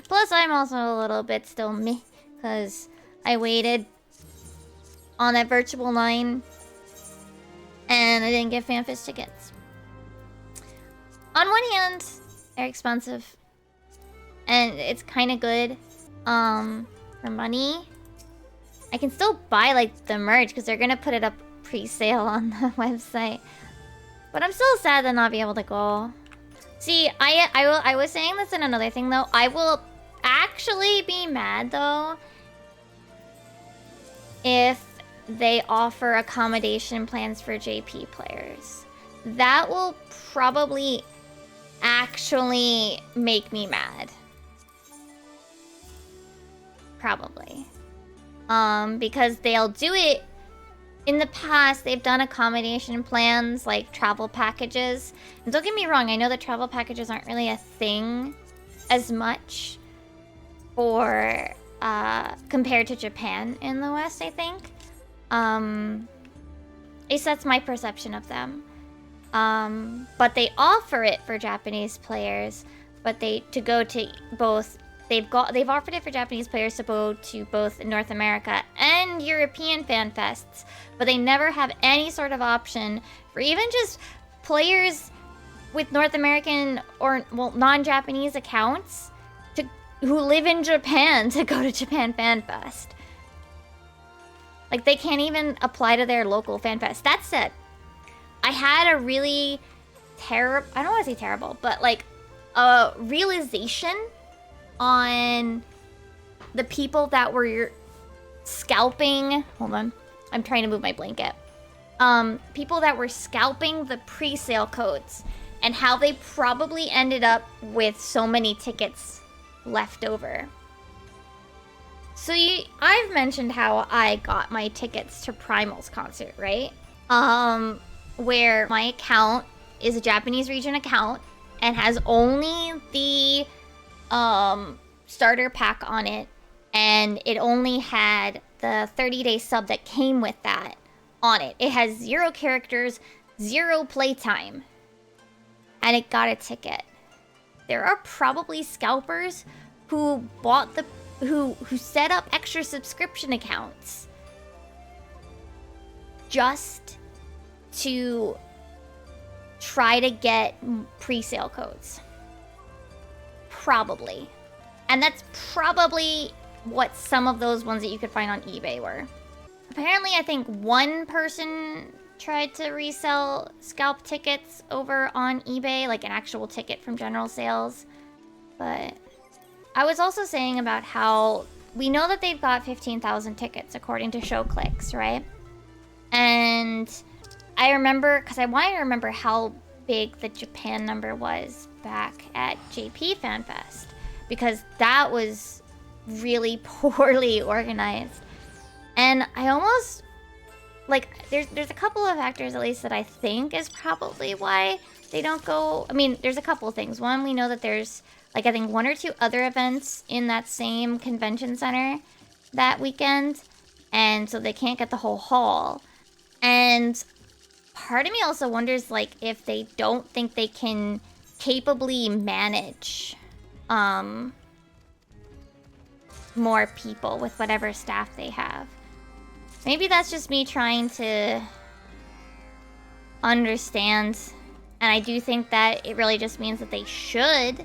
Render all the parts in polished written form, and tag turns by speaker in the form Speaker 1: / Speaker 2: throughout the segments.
Speaker 1: Plus, I'm also a little bit still meh, because I waited on that virtual line, and I didn't get FanFest tickets. On one hand, they're expensive, and it's kind of good, for money. I can still buy, like, the merch, because they're gonna put it up pre-sale on the website. But I'm still sad to not be able to go. See, I was saying this in another thing, though. I will actually be mad, though, if they offer accommodation plans for JP players. That will probably actually make me mad. Probably. Because they'll do it. In the past, they've done accommodation plans, like travel packages. And don't get me wrong, I know that travel packages aren't really a thing as much for, compared to Japan in the West, I think. At least that's my perception of them. But they offer it for Japanese players, but to go to both. They've offered it for Japanese players to go to both North America and European FanFests, but they never have any sort of option for even just players with North American or, well, non-Japanese accounts who live in Japan to go to Japan FanFest. Like, they can't even apply to their local FanFest. That said, I had a really terrible, I don't want to say terrible, but like a realization on the people that were scalping. Hold on, I'm trying to move my blanket. People that were scalping the pre-sale codes and how they probably ended up with so many tickets left over. So I've mentioned how I got my tickets to Primal's concert, right? Where my account is a Japanese region account and has only the starter pack on it, and it only had the 30-day sub that came with that on it. It has 0 characters, 0 playtime, and it got a ticket. There are probably scalpers who bought who set up extra subscription accounts just to try to get pre-sale codes. Probably. And that's probably what some of those ones that you could find on eBay were. Apparently, I think one person tried to resell scalp tickets over on eBay, like an actual ticket from general sales. But I was also saying about how we know that they've got 15,000 tickets according to show clicks, right? And I remember, because I wanted to remember how big the Japan number was back at JP FanFest, because that was really poorly organized. And I almost, like, there's a couple of factors at least that I think is probably why they don't go. I mean, there's a couple of things. One, we know that there's, like, I think 1 or 2 other events in that same convention center that weekend, and so they can't get the whole hall. And part of me also wonders, like, if they don't think they can capably manage more people with whatever staff they have. Maybe that's just me trying to understand, and I do think that it really just means that they should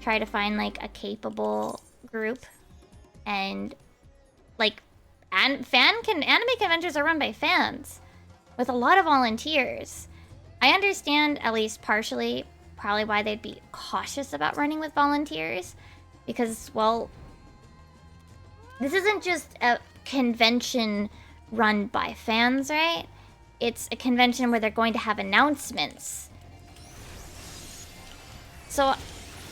Speaker 1: try to find, like, a capable group. And, like, anime conventions are run by fans with a lot of volunteers. I understand, at least partially, probably why they'd be cautious about running with volunteers, because, well, this isn't just a convention run by fans, right? It's a convention where they're going to have announcements. So,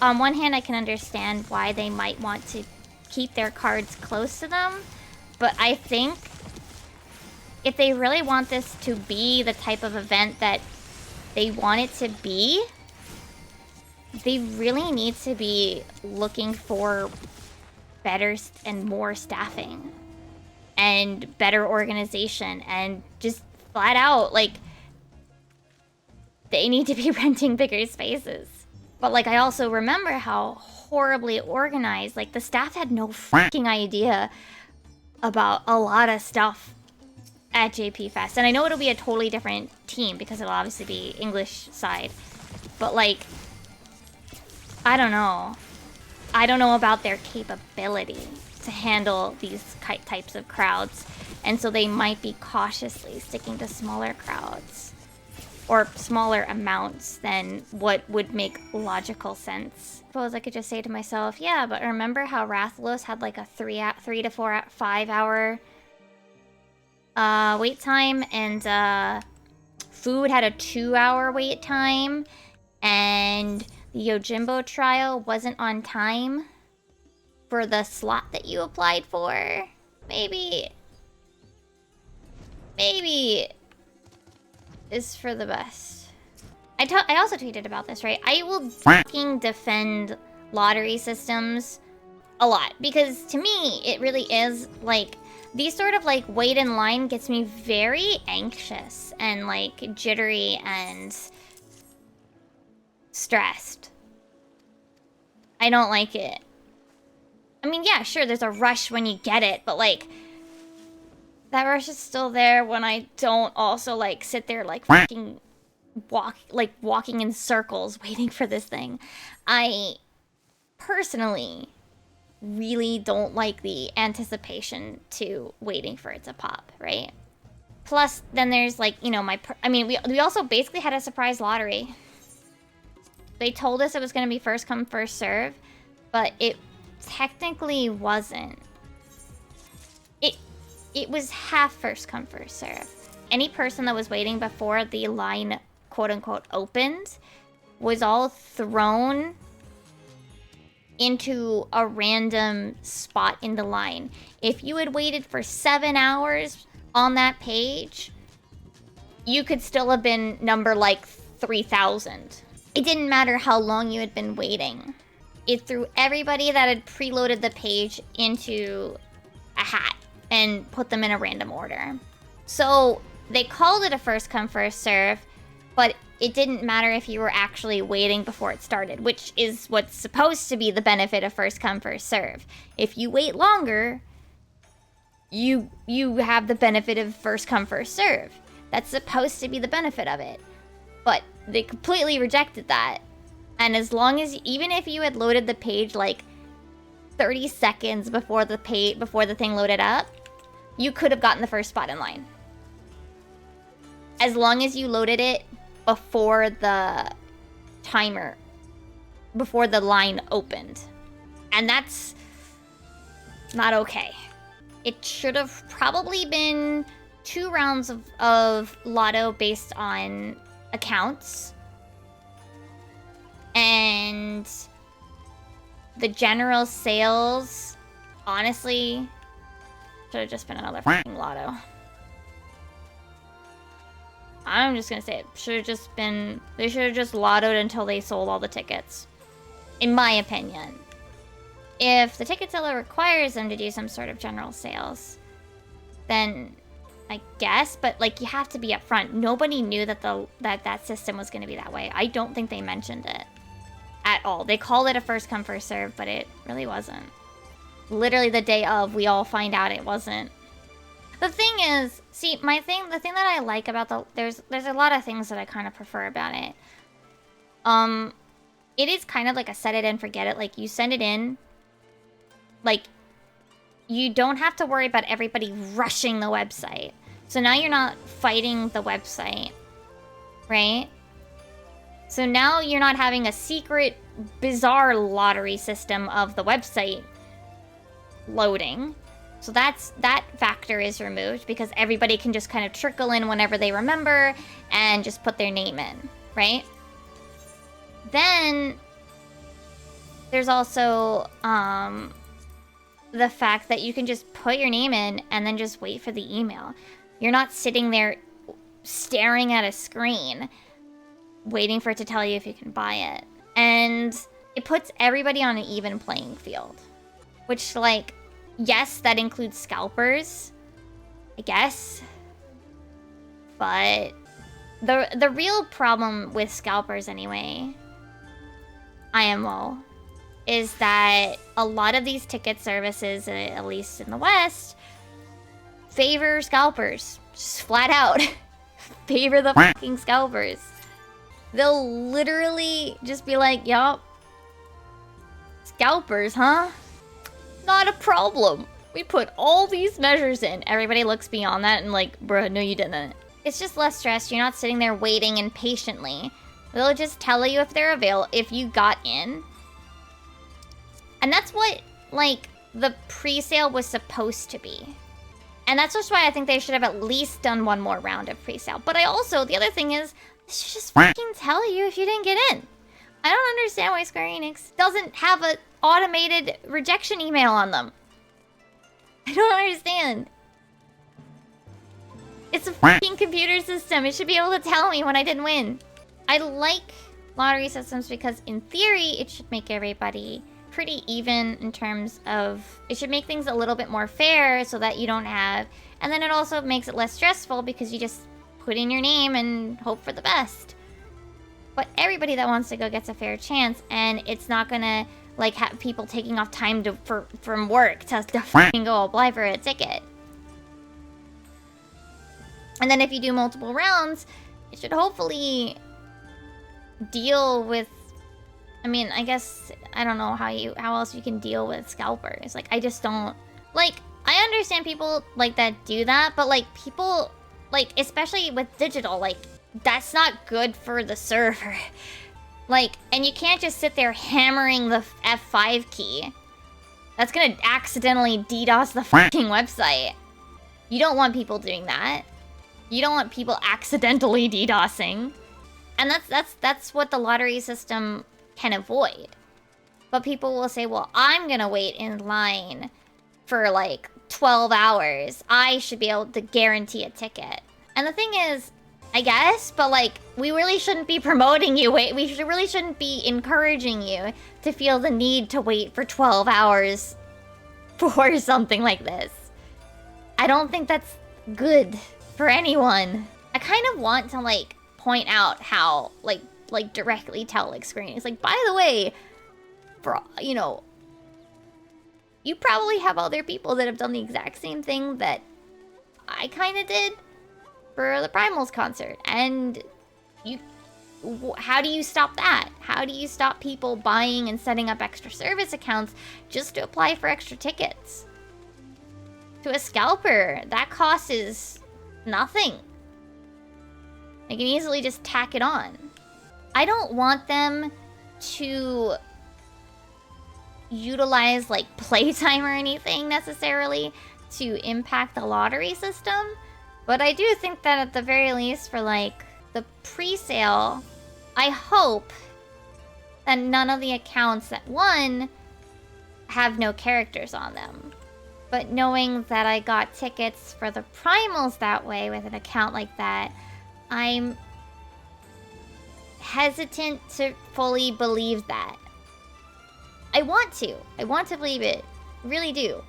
Speaker 1: on one hand, I can understand why they might want to keep their cards close to them, but I think if they really want this to be the type of event that they want it to be, they really need to be looking for better and more staffing and better organization, and just flat out, like, they need to be renting bigger spaces. But, like, I also remember how horribly organized. Like, the staff had no freaking idea about a lot of stuff at JP Fest. And I know it'll be a totally different team because it'll obviously be English side. But, like, I don't know. I don't know about their capability to handle these types of crowds. And so they might be cautiously sticking to smaller crowds. Or smaller amounts than what would make logical sense. I suppose I could just say to myself, yeah, but remember how Rathalos had like a 3 to 5 hour wait time, and Food had a 2-hour wait time, and the Yojimbo trial wasn't on time for the slot that you applied for. Maybe is for the best. I also tweeted about this, right? I will fucking defend lottery systems a lot, because to me, it really is, like, these sort of, like, wait in line gets me very anxious and, like, jittery and stressed. I don't like it. I mean, yeah, sure, there's a rush when you get it, but, like, that rush is still there when I don't also, like, sit there, like, fucking walking in circles waiting for this thing. I personally really don't like the anticipation to waiting for it to pop, right? Plus, then there's, like, you know, we also basically had a surprise lottery. They told us it was going to be first come, first serve, but it technically wasn't. It was half first come, first serve. Any person that was waiting before the line, quote-unquote, opened was all thrown into a random spot in the line. If you had waited for 7 hours on that page, you could still have been number, like, 3,000. It didn't matter how long you had been waiting. It threw everybody that had preloaded the page into a hat and put them in a random order. So they called it a first come, first serve, but it didn't matter if you were actually waiting before it started, which is what's supposed to be the benefit of first come, first serve. If you wait longer, you have the benefit of first come, first serve. That's supposed to be the benefit of it. But they completely rejected that. And as long as, even if you had loaded the page like 30 seconds before the thing loaded up, you could have gotten the first spot in line. As long as you loaded it before the timer, before the line opened. And that's not okay. It should have probably been 2 rounds of lotto based on accounts. And the general sales, honestly, should have just been another fucking lotto. I'm just gonna say it should have just been, they should have just lottoed until they sold all the tickets. In my opinion. If the ticket seller requires them to do some sort of general sales, then I guess, but like, you have to be upfront. Nobody knew that that system was gonna be that way. I don't think they mentioned it at all. They called it a first come, first serve, but it really wasn't. Literally the day of, we all find out it wasn't. The thing is, see, the thing that I like about there's a lot of things that I kind of prefer about it. It is kind of like a set it and forget it. Like, you send it in, like, you don't have to worry about everybody rushing the website. So now you're not fighting the website, right? So now you're not having a secret, bizarre lottery system of the website loading. So that factor is removed because everybody can just kind of trickle in whenever they remember and just put their name in, right? Then there's also the fact that you can just put your name in and then just wait for the email. You're not sitting there staring at a screen waiting for it to tell you if you can buy it. And it puts everybody on an even playing field. Which, like, yes, that includes scalpers, I guess. But the real problem with scalpers anyway, IMO, is that a lot of these ticket services, at least in the West, favor scalpers. Just flat out. Favor the fucking scalpers. They'll literally just be like, yup. Scalpers, huh? Not a problem. We put all these measures in. Everybody looks beyond that and like, bruh, no you didn't. It's just less stress. You're not sitting there waiting impatiently. They'll just tell you if they're available, if you got in. And that's what, like, the pre-sale was supposed to be. And that's just why I think they should have at least done one more round of pre-sale. But I also, the other thing is, they should just fucking tell you if you didn't get in. I don't understand why Square Enix doesn't have an automated rejection email on them. I don't understand. It's a fucking computer system. It should be able to tell me when I didn't win. I like lottery systems because in theory, it should make everybody pretty even in terms of... It should make things a little bit more fair so that you don't have... And then it also makes it less stressful because you just put in your name and hope for the best. But everybody that wants to go gets a fair chance, and it's not gonna, like, have people taking off time from work to fucking go apply for a ticket. And then if you do multiple rounds, it should hopefully deal with... I mean, I guess, I don't know how else you can deal with scalpers. Like, I just don't... Like, I understand people, like, that do that, but, like, people, like, especially with digital, like, that's not good for the server. Like, and you can't just sit there hammering the F5 key. That's gonna accidentally DDoS the fucking website. You don't want people doing that. You don't want people accidentally DDoSing. And that's what the lottery system can avoid. But people will say, well, I'm gonna wait in line for like 12 hours. I should be able to guarantee a ticket. And the thing is, I guess, but like, we really shouldn't be promoting you. We really shouldn't be encouraging you to feel the need to wait for 12 hours for something like this. I don't think that's good for anyone. I kind of want to like point out how like directly tell like Square Enix, like, by the way, for, you know, you probably have other people that have done the exact same thing that I kind of did for the Primals concert, and how do you stop that? How do you stop people buying and setting up extra service accounts just to apply for extra tickets? To a scalper, that cost is nothing. They can easily just tack it on. I don't want them to utilize like playtime or anything necessarily to impact the lottery system, but I do think that at the very least for like the pre-sale, I hope that none of the accounts that won have no characters on them. But knowing that I got tickets for the Primals that way with an account like that, I'm hesitant to fully believe that. I want to. I want to believe it. Really do.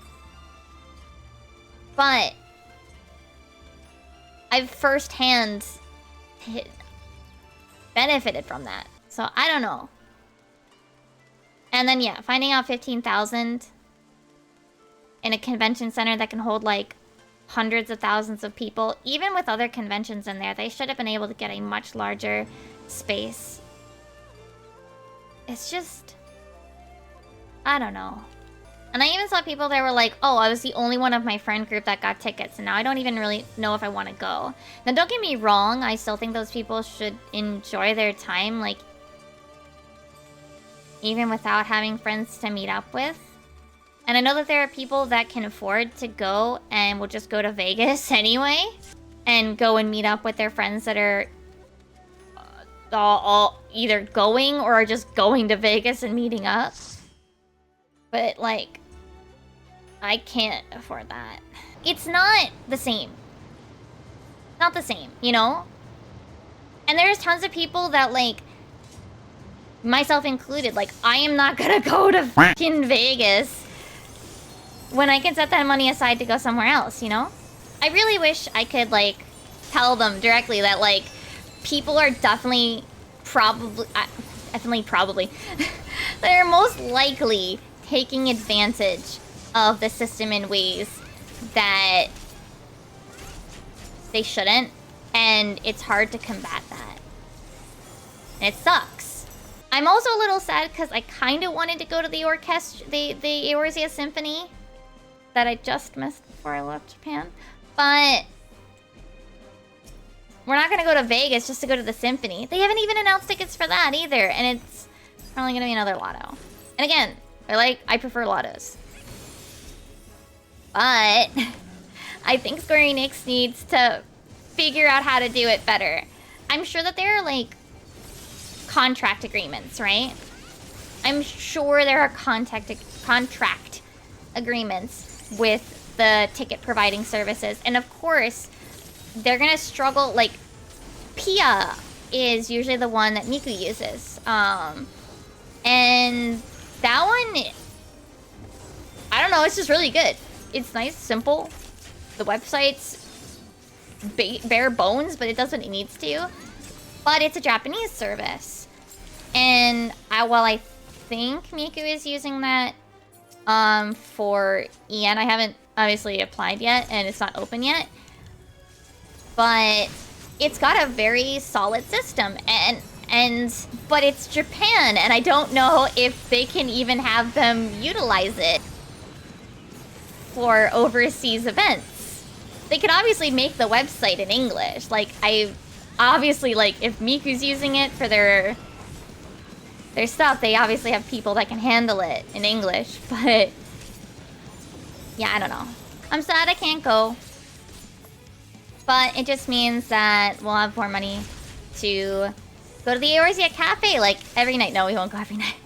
Speaker 1: But I've firsthand benefited from that. So I don't know. And then yeah, finding out 15,000 in a convention center that can hold like hundreds of thousands of people, even with other conventions in there, they should have been able to get a much larger space. It's just, I don't know. And I even saw people that were like, oh, I was the only one of my friend group that got tickets, and now I don't even really know if I want to go. Now, don't get me wrong, I still think those people should enjoy their time, like, even without having friends to meet up with. And I know that there are people that can afford to go and will just go to Vegas anyway, and go and meet up with their friends that are all either going or are just going to Vegas and meeting up. But, like, I can't afford that. It's not the same. Not the same, you know? And there's tons of people that, like, myself included, like, I am not gonna go to fucking Vegas when I can set that money aside to go somewhere else, you know? I really wish I could, like, tell them directly that, like, people are definitely probably... definitely, probably, they're most likely taking advantage of the system in ways that they shouldn't, and it's hard to combat that. And it sucks. I'm also a little sad because I kind of wanted to go to the Eorzea Symphony that I just missed before I left Japan, but we're not gonna go to Vegas just to go to the Symphony. They haven't even announced tickets for that either, and it's probably gonna be another lotto. And again, I prefer lottos. But I think Square Enix needs to figure out how to do it better. I'm sure that there are, like, contract agreements, right? I'm sure there are contract agreements with the ticket providing services. And of course, they're gonna struggle, like, Pia is usually the one that Miku uses. And that one, I don't know, it's just really good. It's nice, simple. The website's bare bones, but it does what it needs to. But it's a Japanese service. And while I think Miku is using that for EN, I haven't obviously applied yet, and it's not open yet. But it's got a very solid system, but it's Japan, and I don't know if they can even have them utilize it for overseas events. They could obviously make the website in English. Like, obviously, like, if Miku's using it for their stuff, they obviously have people that can handle it in English, but yeah, I don't know. I'm sad I can't go, but it just means that we'll have more money to go to the Eorzea Cafe, like, every night. No, we won't go every night.